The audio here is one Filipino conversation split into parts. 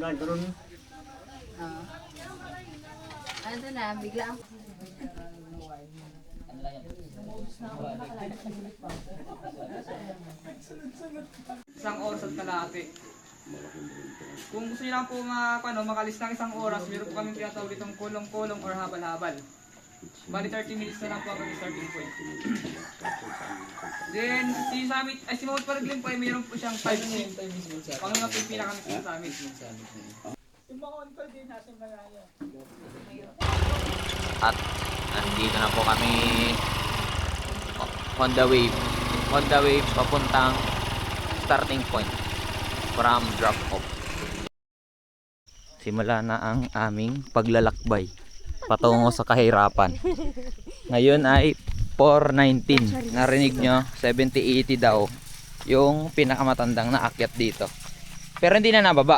Ano na, bigla ang... Isang oras at kalahati. Kung gusto niyo lang po makalis ng isang oras, meron po kami tinatawag itong kulong-kulong or habal-habal. Bali 30 minutes na lang po ang starting point. Then, si Mount Paraglin po ay meron po siyang 5 minutes. Pang mga pipila kami sa summit. At nandito na po kami on the wave. On the wave papuntang starting point from drop off. Simula na ang aming paglalakbay patungo sa kahirapan. Ngayon ay 4:19. Narinig nyo, 70-80 daw yung pinakamatandang naakyat dito. Pero hindi na nababa.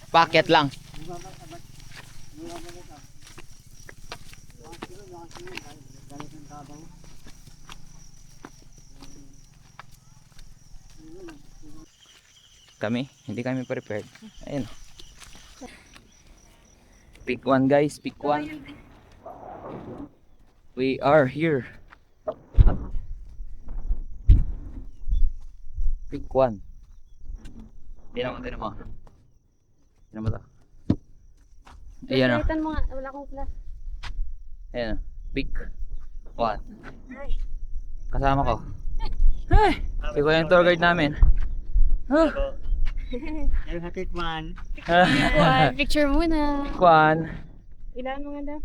Paakyat lang. Hindi kami prepared. Ayun. Pick one guys, pick one. We are here. Pick one. Tinan mo. Tinan mo to. Ayan o. Wala akong flash. Ayan o. Pick one. Kasama ko. Ay! Ikaw yung tour guide namin. Picture muna. Kwan. Ilan mga daw?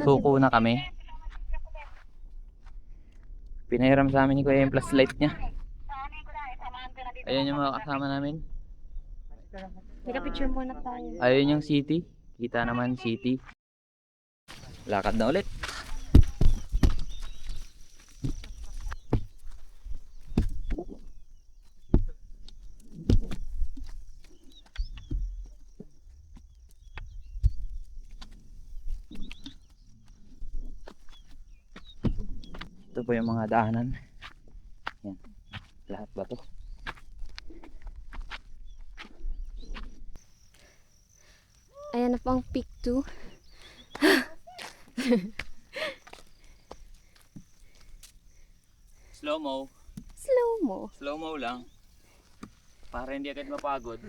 Suko na kami. Pinahiram sa amin ni Kuya yung flashlight niya. Ayun yung mga kasama namin. Picture muna tayo. Ayun yung city. Kita naman city. Lakad na ulit. Ito po yung mga daanan. Yan. Lahat ba to? Ayan na po ang peak 2. Slow mo. Slow mo. Slow mo lang. Para hindi agad mapagod.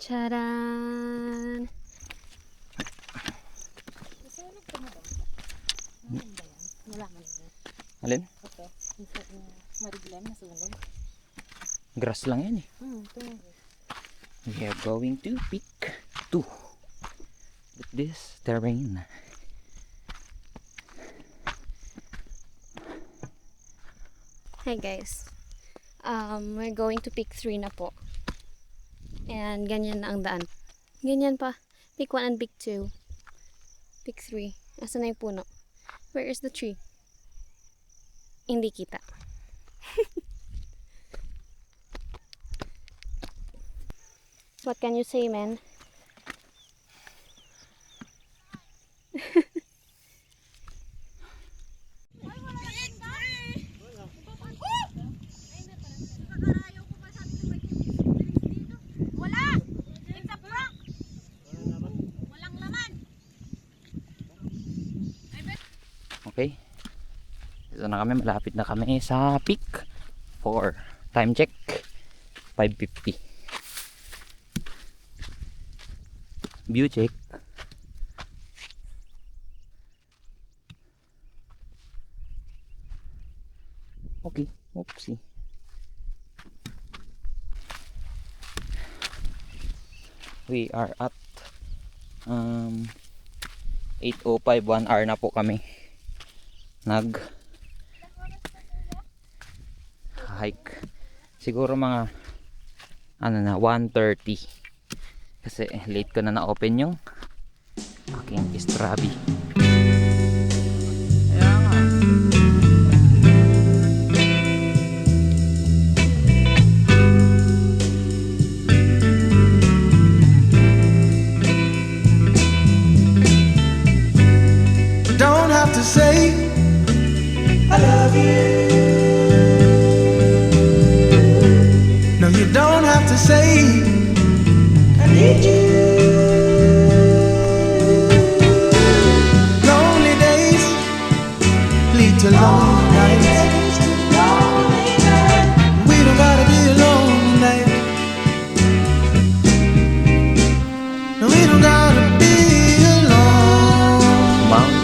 Charan! Alin? Grass lang yan eh. We are going to peak 2 with this terrain. Hi guys. We're going to peak 3 na po. And ganyan na ang daan. Ganyan pa. Peak 1 and peak 2. Peak 3. Asan na yung puno? Where is the tree? Hindi kita. What can you say, man? Okay. Dito na kami. Malapit na kami sa peak 4. Time check. 5:50. View check. Okay. Oopsie. We are at 8:05. 1 hour na po kami nag hike. Siguro mga 1:30 kasi late ko na na-open yung aking Strabi. Ayan nga. Lonely days lead to lonely nights. We don't gotta be alone tonight. No, we don't gotta be alone. Mount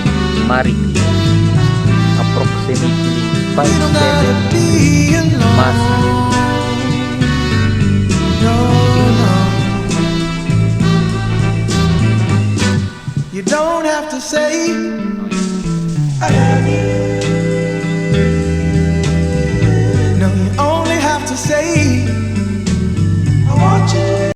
Marikina. Approximately We don't gotta 5-7 be alone. miles. No, no. You don't have to say I love you.